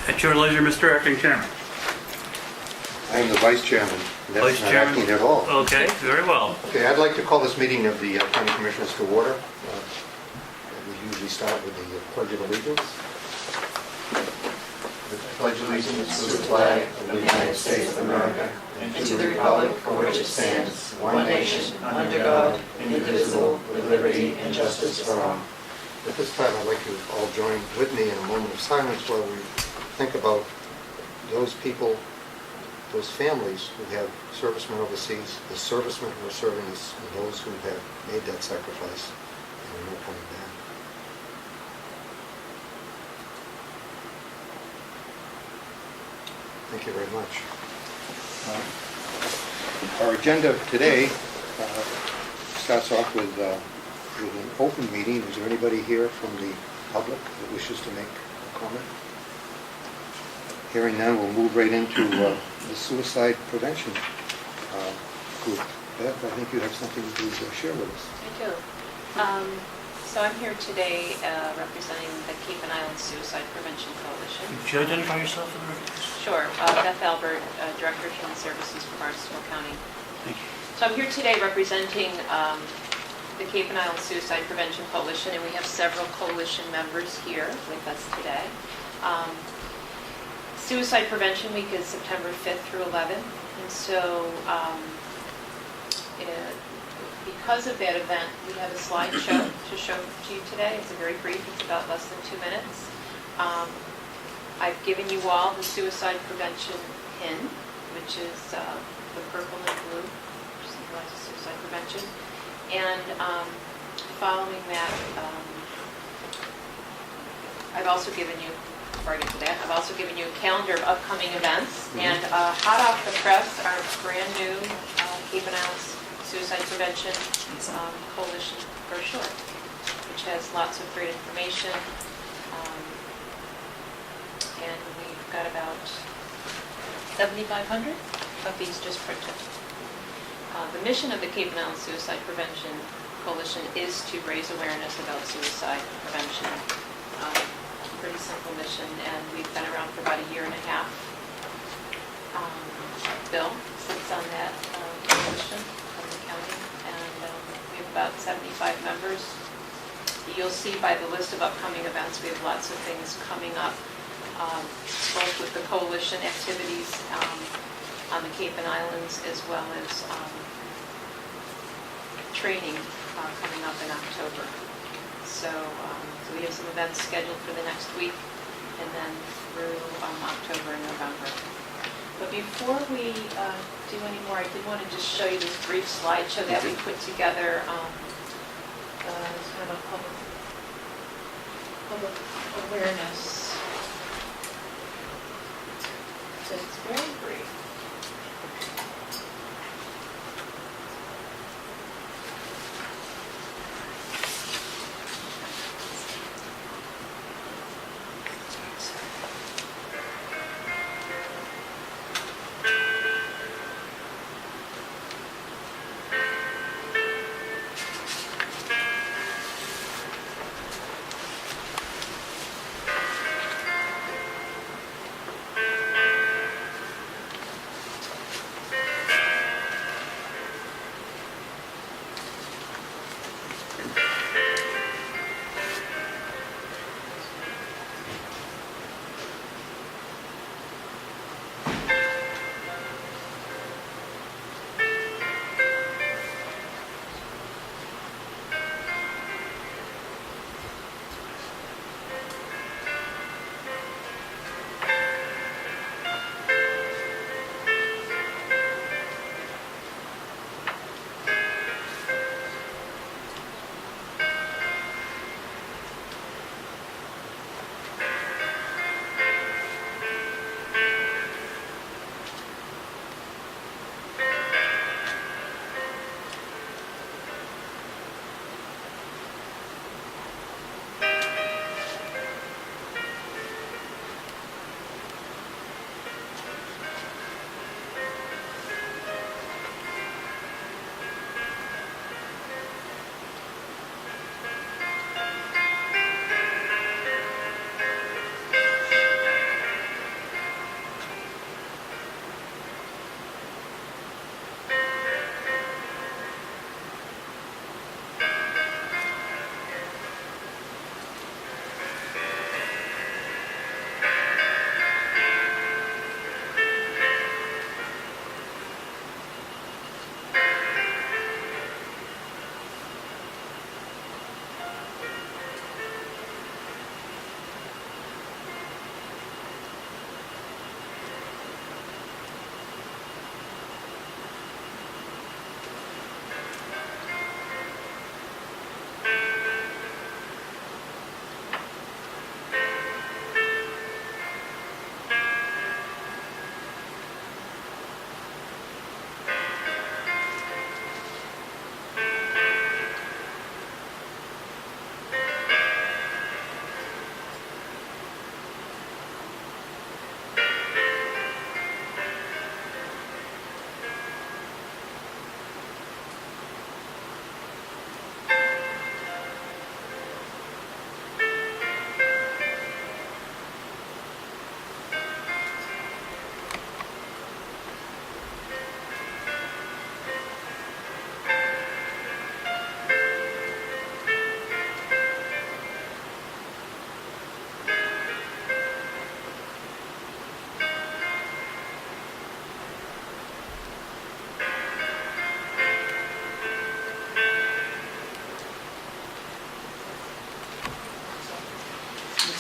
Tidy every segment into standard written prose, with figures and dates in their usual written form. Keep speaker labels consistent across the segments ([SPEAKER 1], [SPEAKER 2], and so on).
[SPEAKER 1] At your leisure, Mr. Acting Chairman.
[SPEAKER 2] I am the vice chairman. That's
[SPEAKER 1] Vice
[SPEAKER 2] not
[SPEAKER 1] Chairman.
[SPEAKER 2] acting at all.
[SPEAKER 1] Okay, very well.
[SPEAKER 2] Okay, I'd like to call this meeting of the county commissioners to order. We usually start with the Pledge of Allegiance. I pledge allegiance to the flag of the United States of America and to the republic for which it stands, one nation, under God, indivisible, with liberty and justice for all. At this time, I'd like you all join with me in a moment of silence while we think about those people, those families who have servicemen overseas, the servicemen who are serving us, and those who have made that sacrifice and are not coming back. Thank you very much. Our agenda today starts off with an open meeting. Is there anybody here from the public that wishes to make a comment? Hearing none, we'll move right into the suicide prevention group. Beth, I think you have something to share with us.
[SPEAKER 3] I do. So I'm here today representing the Cape and Island Suicide Prevention Coalition.
[SPEAKER 1] Could you identify yourself for the record?
[SPEAKER 3] Sure. Beth Albert, Director of Human Services for Barnstable County.
[SPEAKER 1] Thank you.
[SPEAKER 3] So I'm here today representing the Cape and Island Suicide Prevention Coalition, and we have several coalition members here with us today. Suicide Prevention Week is September 5th through 11th, and so because of that event, we have a slideshow to show to you today. It's very brief, it's about less than 2 minutes. I've given you all the suicide prevention pin, which is the purple and blue, which symbolizes suicide prevention. And following that, I've also given you, before I get to that, I've also given you a calendar of upcoming events. And hot off the press, our brand new Cape and Island Suicide Prevention Coalition brochure, which has lots of great information. And we've got about 7,500 of these just printed. The mission of the Cape and Island Suicide Prevention Coalition is to raise awareness about suicide prevention. Pretty simple mission, and we've been around for about 1.5 years. Bill sits on that coalition from the county, and we have about 75 members. You'll see by the list of upcoming events, we have lots of things coming up, both with the coalition activities on the Cape and Islands, as well as training coming up in October. So we have some events scheduled for the next week, and then through October and November. But before we do any more, I did want to just show you this brief slideshow that we put together as kind of a public awareness. So it's very brief.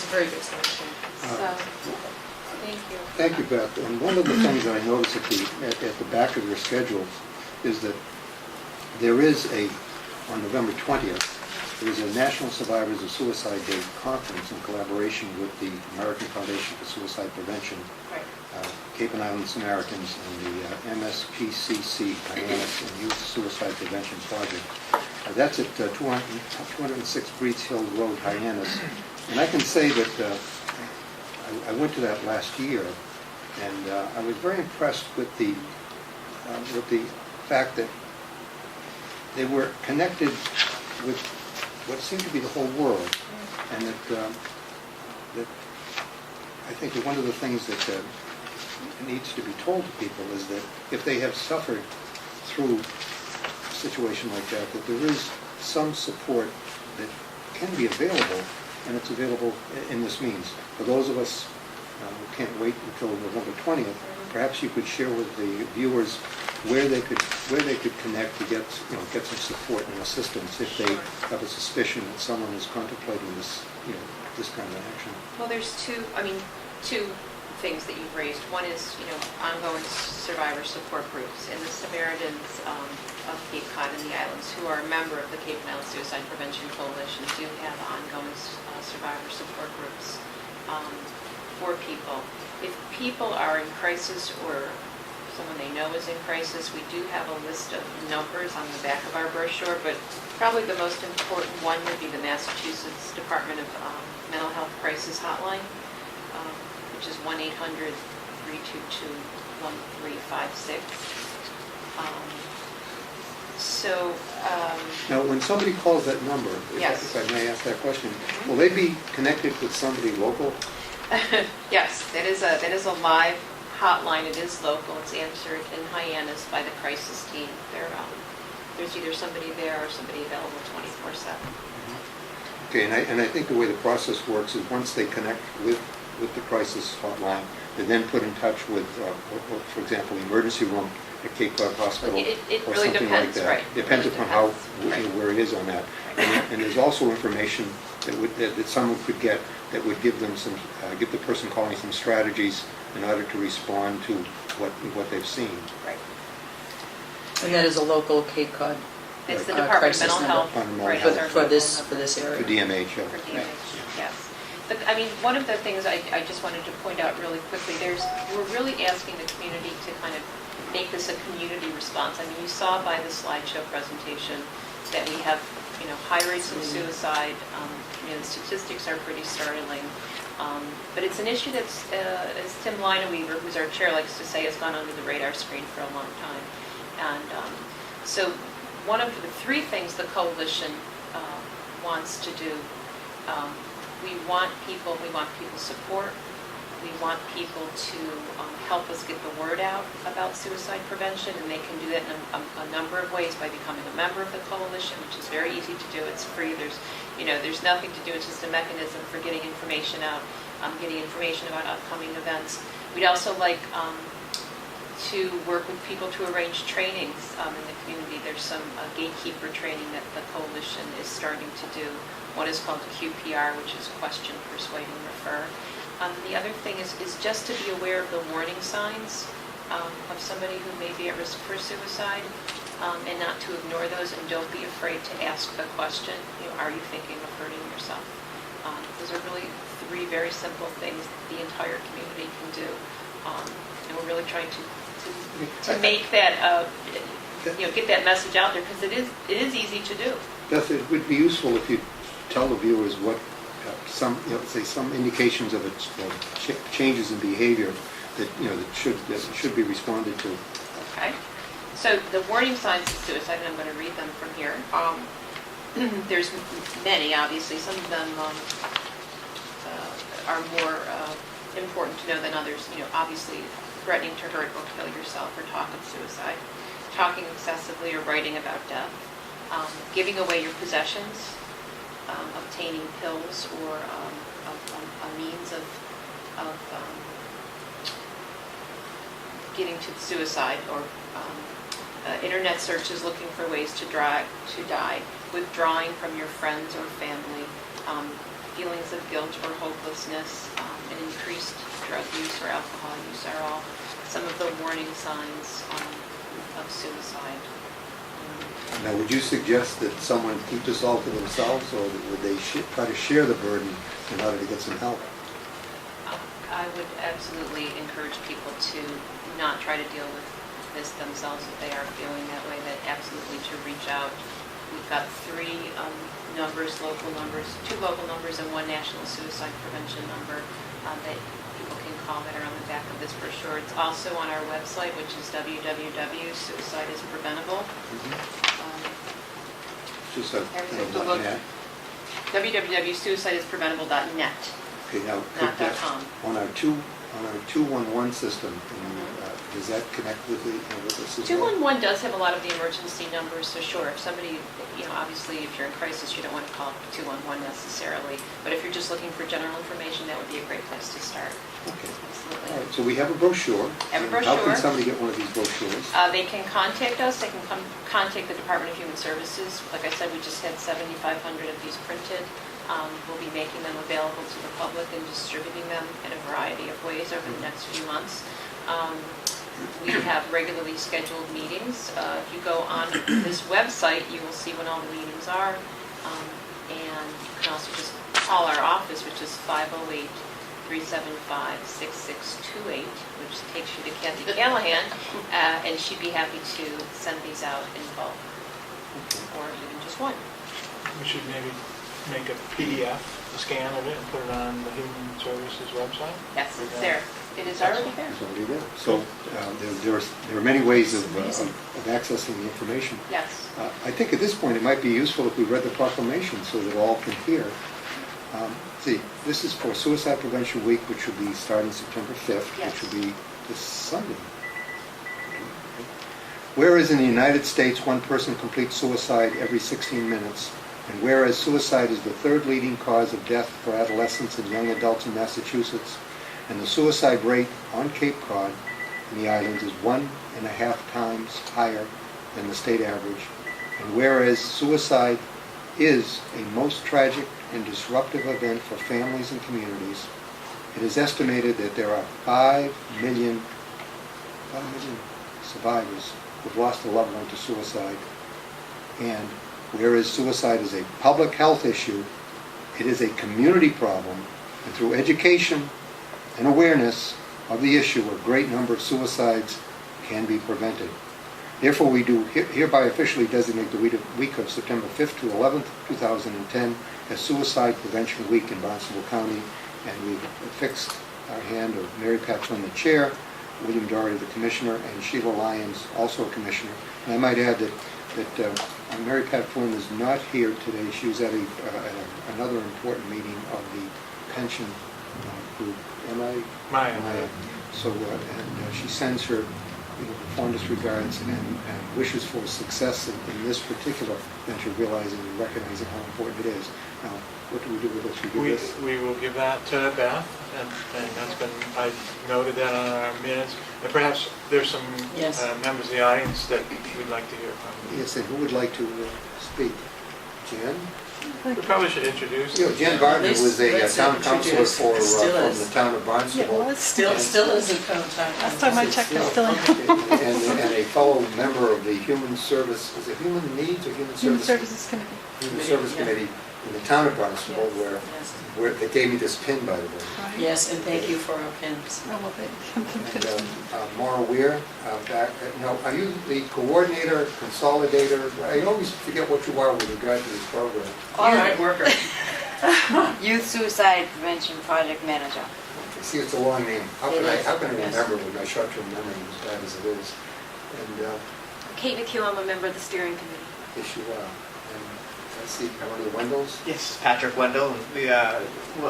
[SPEAKER 2] very good selection.
[SPEAKER 3] So, thank you.
[SPEAKER 4] Thank you, Beth. And one of the things that I noticed at the back of your schedule is that there is on November 20th, there is a National Survivors of Suicide Day conference in collaboration with the American Foundation for Suicide Prevention,
[SPEAKER 3] Right.
[SPEAKER 4] Cape and Island Samaritans, and the MSPCC, Hyannis and Youth Suicide Prevention Project. That's at 206 Breeds Hill Road, Hyannis. And I can say that I went to that last year, and I was very impressed with the fact that they were connected with what seemed to be the whole world, and that I think that one of the things that needs to be told to people is that if they have suffered through a situation like that, that there is some support that can be available, and it's available in this means. For those of us who can't wait until November 20th, perhaps you could share with the viewers where they could connect to get some support and assistance if they have a suspicion that someone is contemplating this kind of action.
[SPEAKER 3] Well, there's two things that you've raised. One is, ongoing survivor support groups, and the Samaritans of Cape Cod and the islands, who are a member of the Cape and Island Suicide Prevention Coalition, do have ongoing survivor support groups for people. If people are in crisis or someone they know is in crisis, we do have a list of numbers on the back of our brochure, but probably the most important one would be the Massachusetts Department of Mental Health Crisis Hotline, which is 1-800-322-1356.
[SPEAKER 4] Now, when somebody calls that number,
[SPEAKER 3] Yes.
[SPEAKER 4] if I may ask that question, will they be connected with somebody local?
[SPEAKER 3] Yes, that is a live hotline. It is local. It's answered in Hyannis by the crisis team. There's either somebody there or somebody available 24/7.
[SPEAKER 4] Okay, and I think the way the process works is once they connect with the crisis hotline, they're then put in touch with, for example, the emergency room at Cape Cod Hospital,
[SPEAKER 3] It
[SPEAKER 4] or
[SPEAKER 3] really
[SPEAKER 4] something like
[SPEAKER 3] depends,
[SPEAKER 4] that.
[SPEAKER 3] right.
[SPEAKER 4] Depends
[SPEAKER 3] It really
[SPEAKER 4] upon
[SPEAKER 3] depends, right.
[SPEAKER 4] where it is on that. And there's also information that someone could get that would give them give the person calling some strategies in order to respond to what they've seen.
[SPEAKER 3] Right.
[SPEAKER 2] And that is a local Cape Cod
[SPEAKER 3] It's the
[SPEAKER 4] Right.
[SPEAKER 3] Department of
[SPEAKER 2] crisis
[SPEAKER 3] Mental
[SPEAKER 2] number.
[SPEAKER 3] Health.
[SPEAKER 4] Department of
[SPEAKER 3] Right,
[SPEAKER 4] Mental
[SPEAKER 3] it's our
[SPEAKER 2] for
[SPEAKER 3] local
[SPEAKER 2] this
[SPEAKER 3] number.
[SPEAKER 2] area.
[SPEAKER 4] For DMH.
[SPEAKER 3] For DMH, yes. One of the things I just wanted to point out really quickly, we're really asking the community to kind of make this a community response. I mean, you saw by the slideshow presentation that we have, high rates of suicide. The statistics are pretty startling. But it's an issue that's, as Tim Lineweaver, who's our chair, likes to say, has gone under the radar screen for a long time. And so one of the three things the coalition wants to do, we want people's support. We want people to help us get the word out about suicide prevention, and they can do that in a number of ways by becoming a member of the coalition, which is very easy to do. It's free. There's nothing to do. It's just a mechanism for getting information out, getting information about upcoming events. We'd also like to work with people to arrange trainings in the community. There's some gatekeeper training that the coalition is starting to do. One is called QPR, which is Question, Persuade, and Refer. The other thing is just to be aware of the warning signs of somebody who may be at risk for suicide, and not to ignore those, and don't be afraid to ask the question, are you thinking of hurting yourself? Those are really three very simple things the entire community can do. And we're really trying to make that, get that message out there, because it is easy to do.
[SPEAKER 4] Beth, it would be useful if you tell the viewers what some indications of changes in behavior that should be responded to.
[SPEAKER 3] Okay. So the warning signs of suicide, and I'm going to read them from here. There's many, obviously. Some of them are more important to know than others. Obviously threatening to hurt or kill yourself, or talk of suicide, talking excessively or writing about death, giving away your possessions, obtaining pills or a means of getting to suicide, or internet searches looking for ways to die, withdrawing from your friends or family, feelings of guilt or hopelessness, and increased drug use or alcohol use are all some of the warning signs of suicide.
[SPEAKER 4] Now, would you suggest that someone keep this all to themselves, or would they try to share the burden in order to get some help?
[SPEAKER 3] I would absolutely encourage people to not try to deal with this themselves if they are feeling that way, that absolutely to reach out. We've got 3 numbers, local numbers, 2 local numbers and 1 national suicide prevention number that people can call that are on the back of this brochure. It's also on our website, which is www.suicideispreventable.
[SPEAKER 4] Just a,
[SPEAKER 3] Look, www.suicideispreventable.net.
[SPEAKER 4] okay, now,
[SPEAKER 3] Not .com.
[SPEAKER 4] on our 211 system, does that connect with this as well?
[SPEAKER 3] 211 does have a lot of the emergency numbers, so sure, if somebody, obviously if you're in crisis, you don't want to call 211 necessarily, but if you're just looking for general information, that would be a great place to start.
[SPEAKER 4] Okay.
[SPEAKER 3] Absolutely.
[SPEAKER 4] All right, so we have a brochure.
[SPEAKER 3] Have a
[SPEAKER 4] How can
[SPEAKER 3] brochure.
[SPEAKER 4] somebody get one of these brochures?
[SPEAKER 3] They can contact us, they can contact the Department of Human Services. Like I said, we just had 7,500 of these printed. We'll be making them available to the public and distributing them in a variety of ways over the next few months. We have regularly scheduled meetings. If you go on this website, you will see when all the meetings are. And you can also just call our office, which is 508-375-6628, which takes you to Kathy Callahan, and she'd be happy to send these out in bulk, or even just one.
[SPEAKER 5] We should maybe make a PDF, a scan of it, and put it on the Human Services website?
[SPEAKER 3] Yes, it's there. It is already there.
[SPEAKER 4] It's already there. So there are many ways of accessing the information.
[SPEAKER 3] Yes.
[SPEAKER 4] I think at this point it might be useful if we read the proclamation so that all can hear. See, this is for Suicide Prevention Week, which will be starting September 5th,
[SPEAKER 3] Yes.
[SPEAKER 4] which will be this Sunday. Whereas in the United States, 1 person completes suicide every 16 minutes, and whereas suicide is the 3rd leading cause of death for adolescents and young adults in Massachusetts, and the suicide rate on Cape Cod in the islands is 1.5 times higher than the state average, and whereas suicide is a most tragic and disruptive event for families and communities, it is estimated that there are 5 million survivors who have lost a loved one to suicide, and whereas suicide is a public health issue, it is a community problem, and through education and awareness of the issue, a great number of suicides can be prevented. Therefore, we do hereby officially designate the week of September 5th to 11th, 2010 as Suicide Prevention Week in Barnstable County, and we've fixed our hand of Mary Pat Flynn, the chair, William Doherty, the commissioner, and Sheila Lyons, also a commissioner. And I might add that Mary Pat Flynn is not here today. She was at another important meeting of the pension group.
[SPEAKER 5] Maya.
[SPEAKER 4] So, she sends her fondest regards and wishes for success in this particular venture, realizing and recognizing how important it is. Now, what do we do with this? We give this?
[SPEAKER 5] We will give that to Beth, and that's been, I noted that on our minutes. And perhaps there's some
[SPEAKER 2] Yes.
[SPEAKER 5] members of the audience that we'd like to hear from.
[SPEAKER 4] Yes, and who would like to speak? Jan?
[SPEAKER 5] We probably should introduce.
[SPEAKER 4] Jan Gardner was a
[SPEAKER 2] Let's
[SPEAKER 4] town councilor
[SPEAKER 2] introduce-
[SPEAKER 4] from
[SPEAKER 2] still is.
[SPEAKER 4] the town of Barnstable.
[SPEAKER 2] Still isn't co-time.
[SPEAKER 6] Last time I checked, it's still in.
[SPEAKER 4] And a fellow member of the Human Service, is it Human Needs or Human
[SPEAKER 6] Human
[SPEAKER 4] Service?
[SPEAKER 6] Services Committee.
[SPEAKER 4] Human Service
[SPEAKER 2] Yeah.
[SPEAKER 4] Committee in the town of Barnstable,
[SPEAKER 2] Yes.
[SPEAKER 4] where they gave me this pin, by the way.
[SPEAKER 6] Right?
[SPEAKER 2] Yes, and thank you for our pins.
[SPEAKER 6] I love it.
[SPEAKER 4] And Maura Weir, are you the coordinator, consolidator? I always forget what you are with regard to this program.
[SPEAKER 2] All right, worker.
[SPEAKER 7] Youth Suicide Prevention Project Manager.
[SPEAKER 4] Okay, see, it's a long name. How can I remember with my short-term memory as bad as it is? And
[SPEAKER 7] Kate McHugh, I'm a member of the steering committee.
[SPEAKER 4] yes, you are. And let's see, one of the Wendells?
[SPEAKER 8] Yes, Patrick Wendell. We,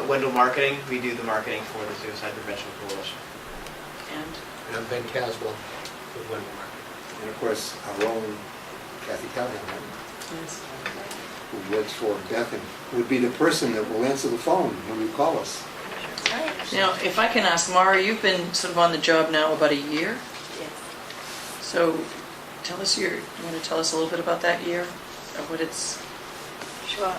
[SPEAKER 8] Wendell Marketing. We do the marketing for the Suicide Prevention Coalition.
[SPEAKER 2] And
[SPEAKER 9] And I'm Ben Caswell with Wendell Marketing.
[SPEAKER 4] And of course, our own Kathy Callahan,
[SPEAKER 2] yes.
[SPEAKER 4] who works for Beth, and would be the person that will answer the phone when you call us.
[SPEAKER 2] Now, if I can ask, Mara, you've been sort of on the job now about a year.
[SPEAKER 7] Yes.
[SPEAKER 2] So, you want to tell us a little bit about that year, of what it's.
[SPEAKER 7] Sure.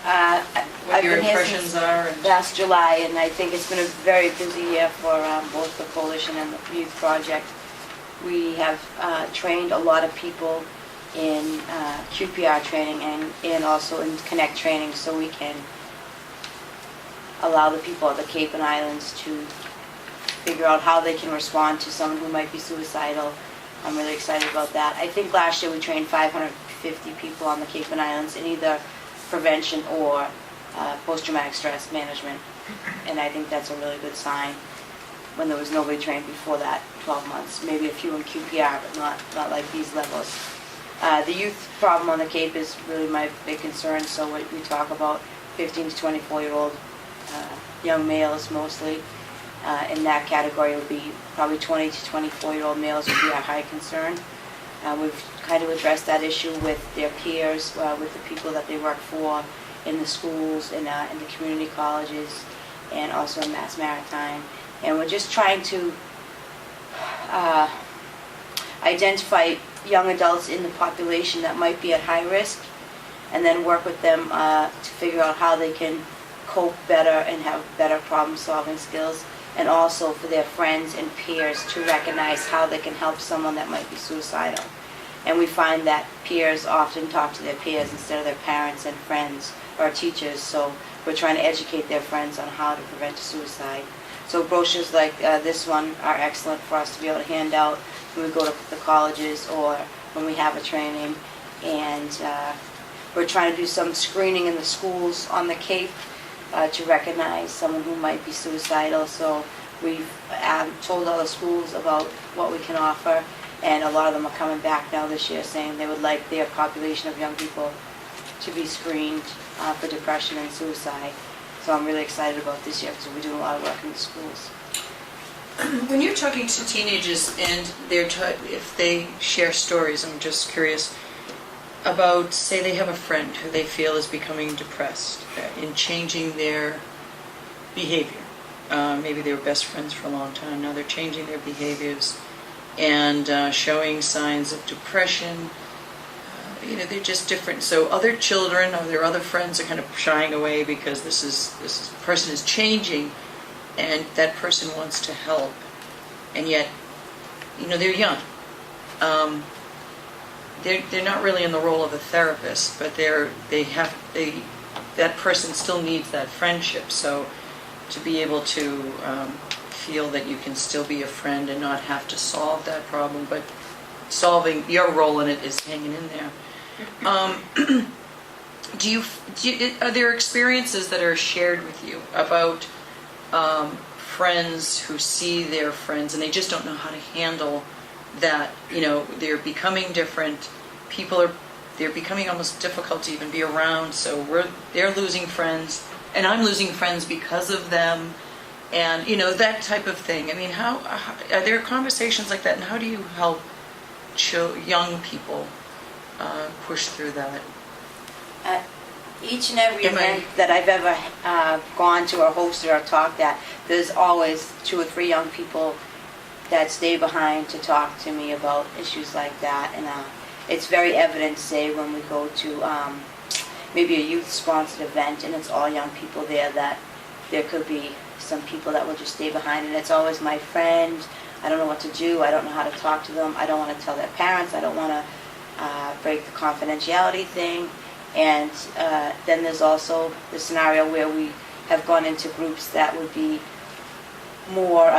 [SPEAKER 6] what your impressions are? And
[SPEAKER 7] Last July, and I think it's been a very busy year for both the coalition and the youth project. We have trained a lot of people in QPR training and also in Connect training, so we can allow the people at the Cape and Islands to figure out how they can respond to someone who might be suicidal. I'm really excited about that. I think last year we trained 550 people on the Cape and Islands in either prevention or post-traumatic stress management, and I think that's a really good sign when there was nobody trained before that 12 months. Maybe a few in QPR, but not like these levels. The youth problem on the Cape is really my big concern, so we talk about 15 to 24-year-old young males mostly. In that category would be probably 20 to 24-year-old males would be our high concern. We've kind of addressed that issue with their peers, with the people that they work for in the schools, in the community colleges, and also in Mass Maritime. And we're just trying to identify young adults in the population that might be at high risk, and then work with them to figure out how they can cope better and have better problem-solving skills, and also for their friends and peers to recognize how they can help someone that might be suicidal. And we find that peers often talk to their peers instead of their parents and friends or teachers, so we're trying to educate their friends on how to prevent suicide. So brochures like this one are excellent for us to be able to hand out when we go to the colleges or when we have a training. And we're trying to do some screening in the schools on the Cape to recognize someone who might be suicidal. So we've told all the schools about what we can offer, and a lot of them are coming back now this year saying they would like their population of young people to be screened for depression and suicide. So I'm really excited about this year because we're doing a lot of work in the schools.
[SPEAKER 6] when you're talking to teenagers and if they share stories, I'm just curious about, say they have a friend who they feel is becoming depressed in changing their behavior. Maybe they were best friends for a long time, now they're changing their behaviors and showing signs of depression. They're just different. So other children or their other friends are kind of shying away because this person is changing, and that person wants to help, and yet, they're young. They're not really in the role of a therapist, but that person still needs that friendship. So to be able to feel that you can still be a friend and not have to solve that problem, but solving your role in it is hanging in there. Are there experiences that are shared with you about friends who see their friends and they just don't know how to handle that? They're becoming different. They're becoming almost difficult to even be around. So they're losing friends, and I'm losing friends because of them, and that type of thing. I mean, how are there conversations like that, and how do you help young people push through that?
[SPEAKER 7] Each and every event that I've ever gone to or hosted or talked at, there's always 2 or 3 young people that stay behind to talk to me about issues like that. And it's very evident, say, when we go to maybe a youth-sponsored event and it's all young people there, that there could be some people that will just stay behind. And it's always my friend. I don't know what to do. I don't know how to talk to them. I don't want to tell their parents. I don't want to break the confidentiality thing. And then there's also the scenario where we have gone into groups that would be more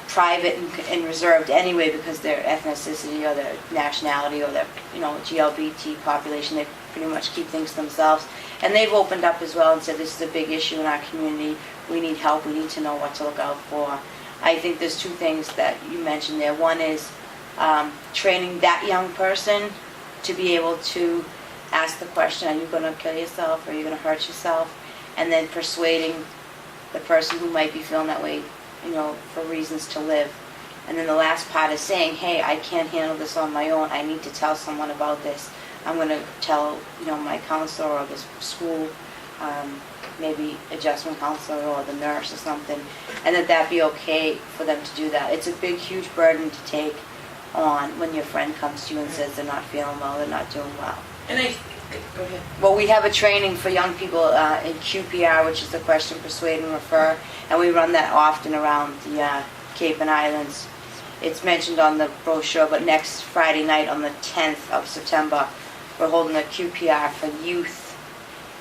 [SPEAKER 7] private and reserved anyway because their ethnicity or their nationality or their GLBT population, they pretty much keep things to themselves. And they've opened up as well and said, this is a big issue in our community. We need help. We need to know what to look out for. I think there's 2 things that you mentioned there. One is training that young person to be able to ask the question, are you going to kill yourself, or are you going to hurt yourself? And then persuading the person who might be feeling that way, for reasons to live. And then the last part is saying, hey, I can't handle this on my own. I need to tell someone about this. I'm going to tell, my counselor or the school, maybe adjustment counselor or the nurse or something, and that be okay for them to do that. It's a big, huge burden to take on when your friend comes to you and says they're not feeling well, they're not doing well.
[SPEAKER 6] And Go ahead.
[SPEAKER 7] Well, we have a training for young people in QPR, which is the question, persuade, and refer, and we run that often around the Cape and Islands. It's mentioned on the brochure, but next Friday night on the 10th of September, we're holding a QPR for youth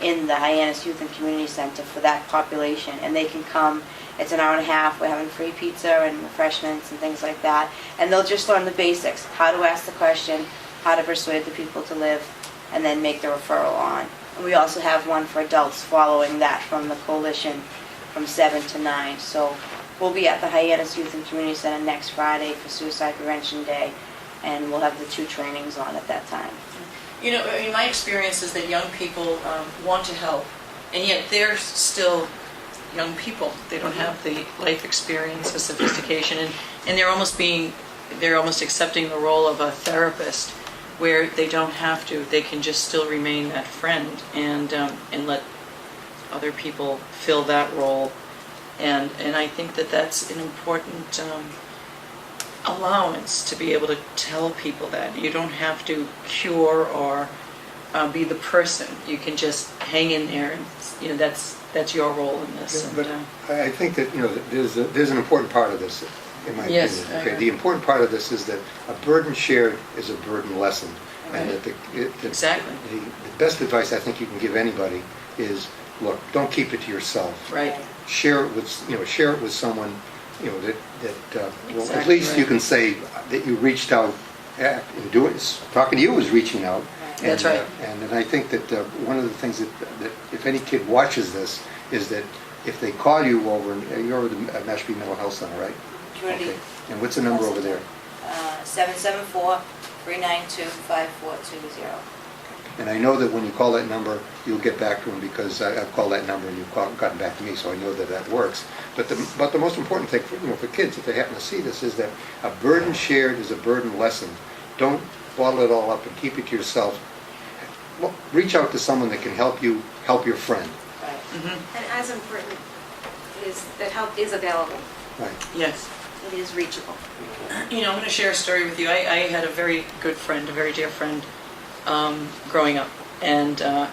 [SPEAKER 7] in the Hyannis Youth and Community Center for that population, and they can come. It's an hour and a half. We're having free pizza and refreshments and things like that, and they'll just learn the basics: how to ask the question, how to persuade the people to live, and then make the referral on. And we also have one for adults following that from the coalition from 7 to 9. So we'll be at the Hyannis Youth and Community Center next Friday for Suicide Prevention Day, and we'll have the 2 trainings on at that time.
[SPEAKER 6] You know, I mean, my experience is that young people want to help, and yet they're still young people. They don't have the life experience, the sophistication, and they're almost accepting the role of a therapist, where they don't have to. They can just still remain that friend and let other people fill that role. And I think that that's an important allowance to be able to tell people that. You don't have to cure or be the person. You can just hang in there, and you know that's your role in this.
[SPEAKER 4] But I think that there's an important part of this, in my
[SPEAKER 6] Yes,
[SPEAKER 4] opinion.
[SPEAKER 6] I
[SPEAKER 4] Okay,
[SPEAKER 6] agree.
[SPEAKER 4] the important part of this is that a burden shared is a burden lessened, and
[SPEAKER 6] Right.
[SPEAKER 4] that
[SPEAKER 6] Exactly.
[SPEAKER 4] the best advice I think you can give anybody is, look, don't keep it to yourself.
[SPEAKER 6] Right.
[SPEAKER 4] Share it with someone, that well, at
[SPEAKER 6] Exactly
[SPEAKER 4] least
[SPEAKER 6] right.
[SPEAKER 4] you can say that you reached out. In doing this, talking to you is reaching out.
[SPEAKER 6] That's right.
[SPEAKER 4] And I think that one of the things that if any kid watches this is that if they call you over, and you're over the Mashpee Mental Health Center, right?
[SPEAKER 7] Community.
[SPEAKER 4] Okay. And what's the number over there?
[SPEAKER 7] 774-392-5420.
[SPEAKER 4] And I know that when you call that number, you'll get back to them, because I've called that number and you've gotten back to me, so I know that works. But the most important thing for kids, if they happen to see this, is that a burden shared is a burden lessened. Don't bottle it all up and keep it to yourself. Well, reach out to someone that can help you help your friend.
[SPEAKER 7] Right.
[SPEAKER 10] And as important is that help is available.
[SPEAKER 4] Right.
[SPEAKER 6] Yes.
[SPEAKER 10] It is reachable.
[SPEAKER 6] You know, I'm going to share a story with you. I had a very good friend, a very dear friend, growing up, and her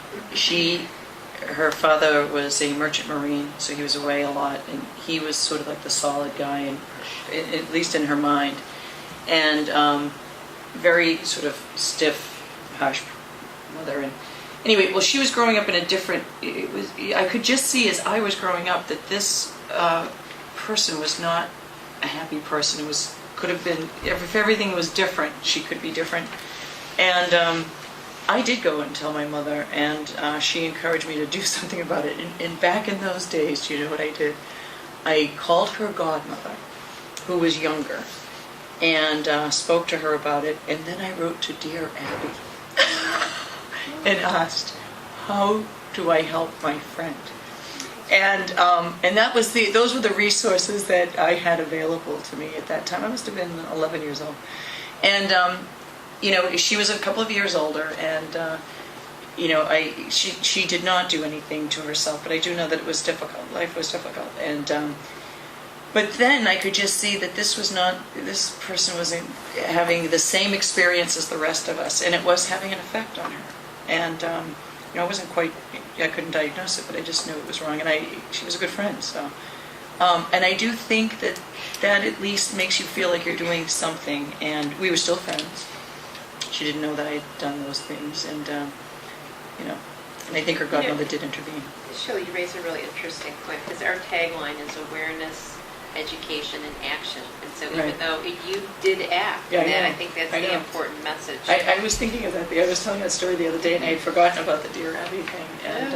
[SPEAKER 6] father was a merchant marine, so he was away a lot, and he was sort of like the solid guy, and at least in her mind, and very sort of stiff, harsh mother. And anyway, well, she was growing up in a different. I could just see as I was growing up that this person was not a happy person. Could have been, if everything was different, she could be different. And I did go and tell my mother, and she encouraged me to do something about it. And back in those days, do you know what I did? I called her godmother, who was younger, and spoke to her about it. And then I wrote to Dear Abby and asked, how do I help my friend? And that was those were the resources that I had available to me at that time. I must have been 11 years old. And she was a couple of years older, and she did not do anything to herself, but I do know that it was difficult. Life was difficult, and but then I could just see that this person wasn't having the same experience as the rest of us, and it was having an effect on her. And I couldn't diagnose it, but I just knew it was wrong, and she was a good friend. So, and I do think that at least makes you feel like you're doing something. And we were still friends. She didn't know that I had done those things, and and I think her godmother did intervene.
[SPEAKER 3] Shelley, you raise a really interesting point, because our tagline is awareness, education, and action. And so even
[SPEAKER 6] Right.
[SPEAKER 3] though you did act,
[SPEAKER 6] Yeah, I
[SPEAKER 3] and
[SPEAKER 6] know.
[SPEAKER 3] I think that's
[SPEAKER 6] I
[SPEAKER 3] the
[SPEAKER 6] know.
[SPEAKER 3] important message.
[SPEAKER 6] I was thinking of that. I was telling that story the other day, and I had forgotten about the Dear Abby thing. And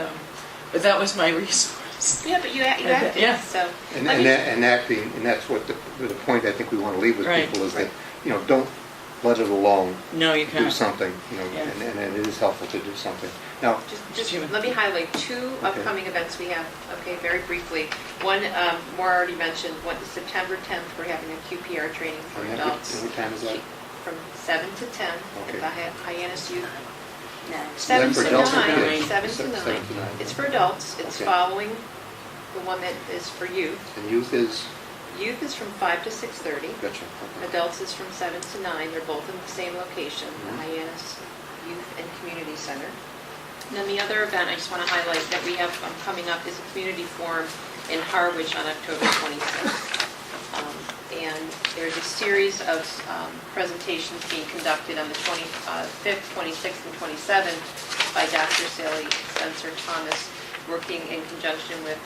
[SPEAKER 6] but that was my resource.
[SPEAKER 3] Yeah, but you acted.
[SPEAKER 6] Yeah.
[SPEAKER 3] So
[SPEAKER 4] And
[SPEAKER 3] let me-
[SPEAKER 4] acting, and that's what the point I think we want to leave with
[SPEAKER 6] Right.
[SPEAKER 4] people is that don't let it alone.
[SPEAKER 6] No, you
[SPEAKER 4] Do
[SPEAKER 6] can't.
[SPEAKER 4] something,
[SPEAKER 6] Yeah.
[SPEAKER 4] and it is helpful to do something. Now,
[SPEAKER 3] Just
[SPEAKER 6] human.
[SPEAKER 3] let me highlight two upcoming events we have, very briefly. One, Maura already mentioned, September 10th, we're having a QPR training for adults.
[SPEAKER 4] what time is that?
[SPEAKER 3] From 7 to 10
[SPEAKER 4] Okay.
[SPEAKER 3] at the Hyannis Youth.
[SPEAKER 7] No.
[SPEAKER 3] 7
[SPEAKER 4] for
[SPEAKER 3] to
[SPEAKER 4] adults or
[SPEAKER 3] 9.
[SPEAKER 4] kids?
[SPEAKER 3] 7 to
[SPEAKER 4] 7
[SPEAKER 3] 9.
[SPEAKER 4] to 9.
[SPEAKER 3] It's for adults. It's
[SPEAKER 4] Okay.
[SPEAKER 3] following the one that is for youth.
[SPEAKER 4] And youth is,
[SPEAKER 3] Youth is from 5 to 6:30.
[SPEAKER 4] gotcha. Okay.
[SPEAKER 3] Adults is from 7 to 9. They're both in the same location, the
[SPEAKER 4] Mhm.
[SPEAKER 3] Hyannis Youth and Community Center. And then the other event I just want to highlight that we have coming up is a community forum in Harwich on October 26th. And there's a series of presentations being conducted on the 25th, 26th, and 27th by Dr. Sally Spencer Thomas, working in conjunction with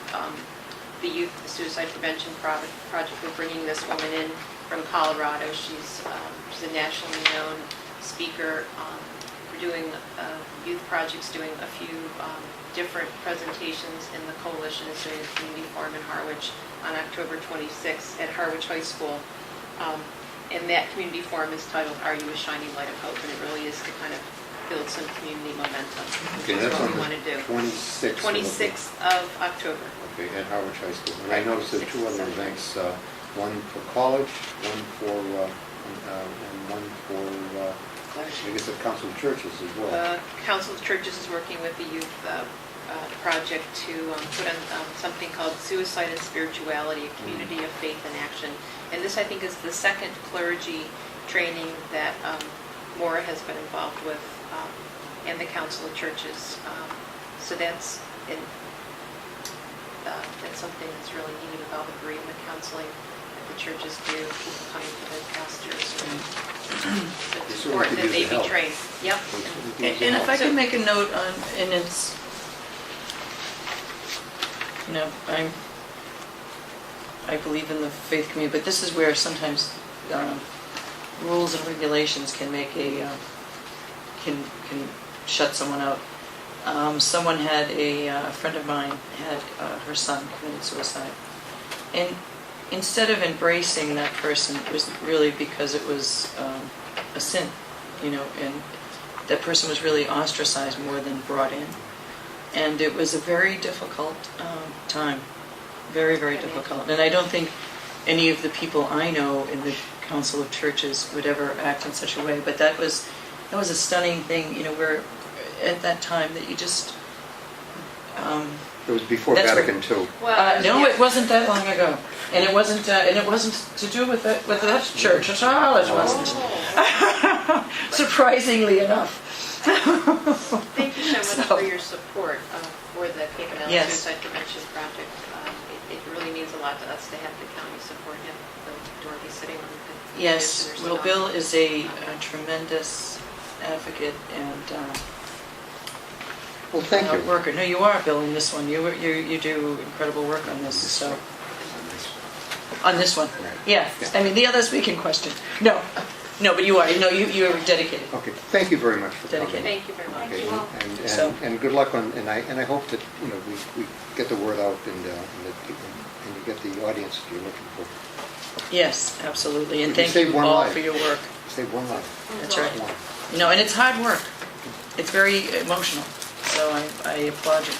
[SPEAKER 3] the Youth Suicide Prevention Project. We're bringing this woman in from Colorado. She's a nationally known speaker. We're doing youth projects, doing a few different presentations, and the coalition is doing a community forum in Harwich on October 26th at Harwich High School. And that community forum is titled, "Are You a Shining Light of Hope?" And it really is to kind of build some community momentum,
[SPEAKER 4] Okay,
[SPEAKER 3] which is
[SPEAKER 4] that's
[SPEAKER 3] what
[SPEAKER 4] on
[SPEAKER 3] we want to do.
[SPEAKER 4] the 26th.
[SPEAKER 3] 26th of October.
[SPEAKER 4] Okay, at Harwich High School. And I noticed there are two other events, one for college, one for, and one for, I guess the Council of Churches as well.
[SPEAKER 3] Council of Churches is working with the youth project to put on something called Suicide and Spirituality, a community of faith and action. And this, I think, is the second clergy training that Maura has been involved with, and the Council of Churches. So that's something that's really neat about the bereavement counseling that the churches do, people coming to their pastors. It's important that they be trained. Yep.
[SPEAKER 6] And if I could make a note on, and it's, you know, I believe in the faith community, but this is where sometimes rules and regulations can make can shut someone out. Someone had a friend of mine had her son committed suicide, and instead of embracing that person, it was really because it was a sin, you know, and that person was really ostracized more than brought in. And it was a very difficult time, very, very difficult. And I don't think any of the people I know in the Council of Churches would ever act in such a way. But that was a stunning thing, you know, where at that time that you just...
[SPEAKER 4] It was before
[SPEAKER 6] That's
[SPEAKER 4] Vatican II.
[SPEAKER 6] no, it wasn't that long ago, and it wasn't to do with that church at all. It wasn't. Surprisingly enough.
[SPEAKER 3] Thank you so much for your support for the Cape and Island
[SPEAKER 6] Yes.
[SPEAKER 3] Suicide Prevention Project. It really means a lot to us to have the county support him. Dorothy sitting on the
[SPEAKER 6] Yes,
[SPEAKER 3] commissioners
[SPEAKER 6] well,
[SPEAKER 3] and
[SPEAKER 6] Bill
[SPEAKER 3] all.
[SPEAKER 6] is a tremendous advocate and
[SPEAKER 4] Well, thank
[SPEAKER 6] hard
[SPEAKER 4] you.
[SPEAKER 6] worker. No, you are, Bill, in this one. You do incredible work on this. So on this one,
[SPEAKER 4] Right.
[SPEAKER 6] yeah. I mean, the others we can question. No, but you are. No, you are dedicated.
[SPEAKER 4] Okay, thank you very much for coming.
[SPEAKER 6] Dedicated.
[SPEAKER 3] Thank you very much.
[SPEAKER 4] Okay,
[SPEAKER 6] So-
[SPEAKER 4] and good luck on, and I hope that, you know, we get the word out and that people, and you get the audience that you're looking for.
[SPEAKER 6] Yes, absolutely. And
[SPEAKER 4] You
[SPEAKER 6] thank
[SPEAKER 4] saved
[SPEAKER 6] you
[SPEAKER 4] one
[SPEAKER 6] all
[SPEAKER 4] life.
[SPEAKER 6] for your work.
[SPEAKER 4] Save one life.
[SPEAKER 6] That's right.
[SPEAKER 4] One.
[SPEAKER 6] You know, and it's hard work. It's very emotional. So I applaud you.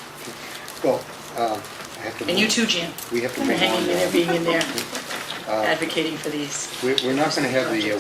[SPEAKER 4] Well, I have to.
[SPEAKER 6] And you too, Jan.
[SPEAKER 4] We have to
[SPEAKER 6] For
[SPEAKER 4] move on.
[SPEAKER 6] hanging in there, being in there,
[SPEAKER 4] Uh,
[SPEAKER 6] advocating for these.
[SPEAKER 4] We're not going to have the